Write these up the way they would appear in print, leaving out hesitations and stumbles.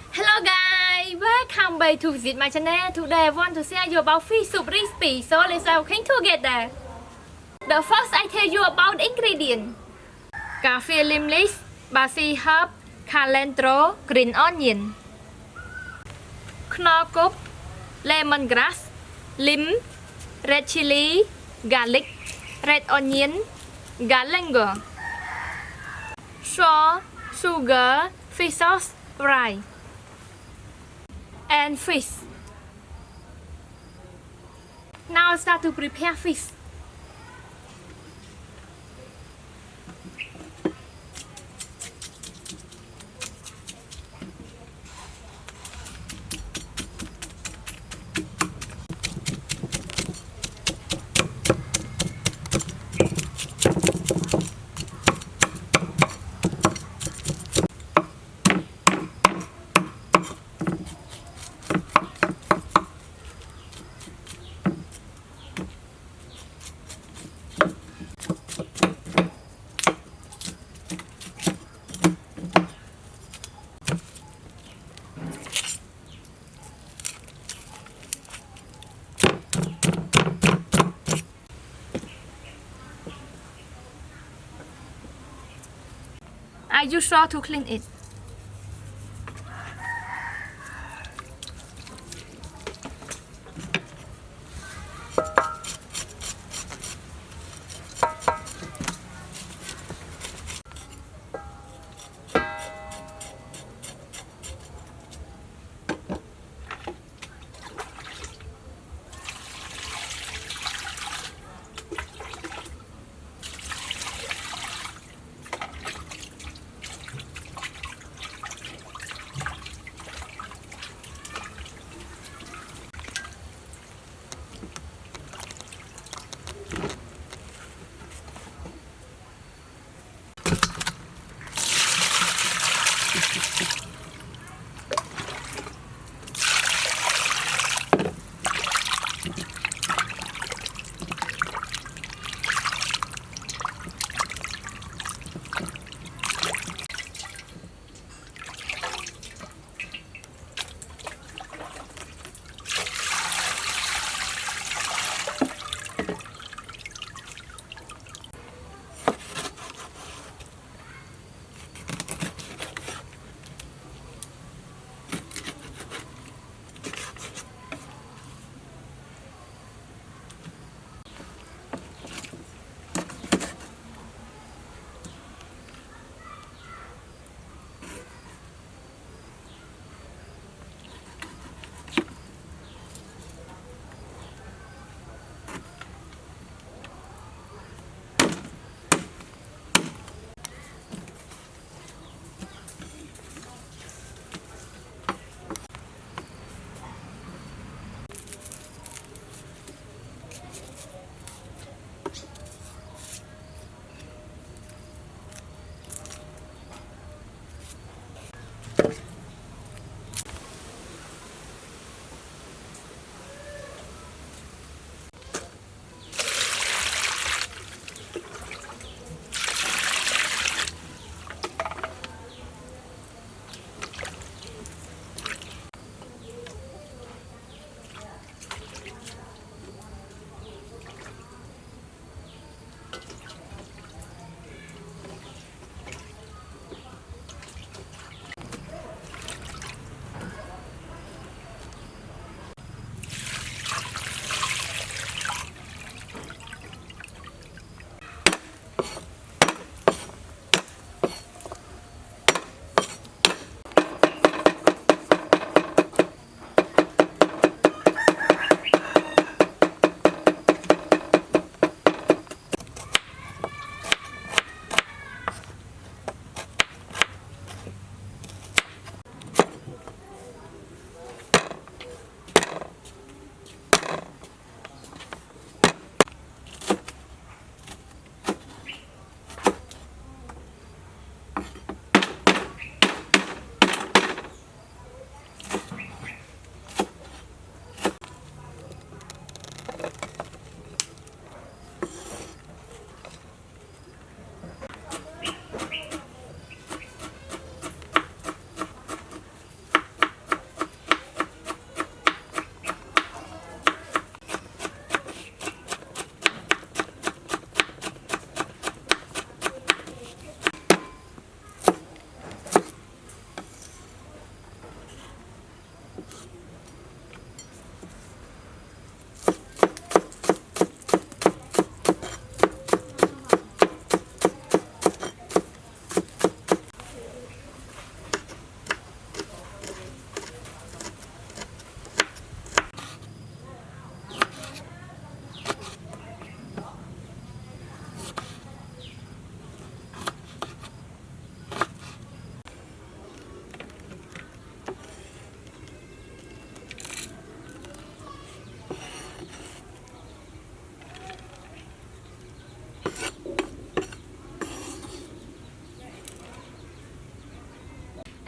Hello guys, welcome back to visit my channel. Today I want to share you about fish soup recipe. So let's cooking together. The first I tell you about ingredient. Coffee lim leaves, basil herb, cilantro, green onion, knorr cube, lemongrass, lim, red chili, garlic, red onion, galangal, salt, sugar, fish sauce, rice, and fish. Now start to prepare fish. I use salt to clean it.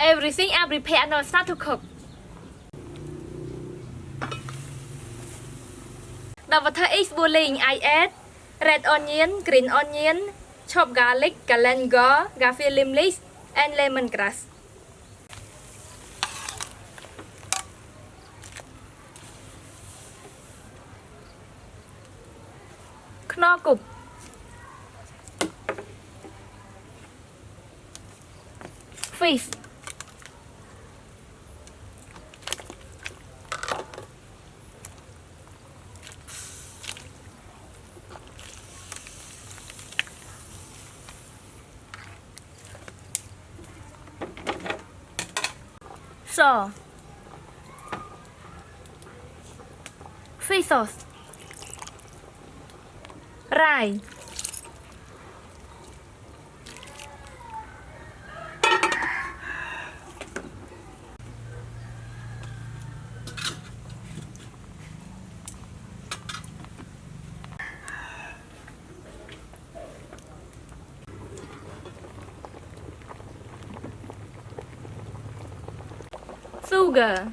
Everything are prepared now start to cook. The water is boiling. I add red onion, green onion, chopped garlic, galangal, kaffir leaves, and lemongrass. ខ្នុរគប់ fish so fish sauce rye sugar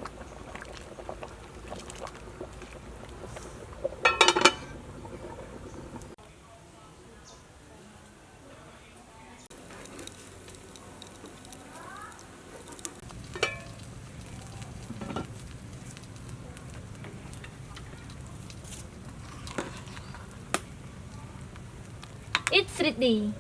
it's ready.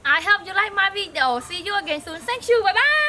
I hope you like my video. See you again soon. Thank you. Bye bye.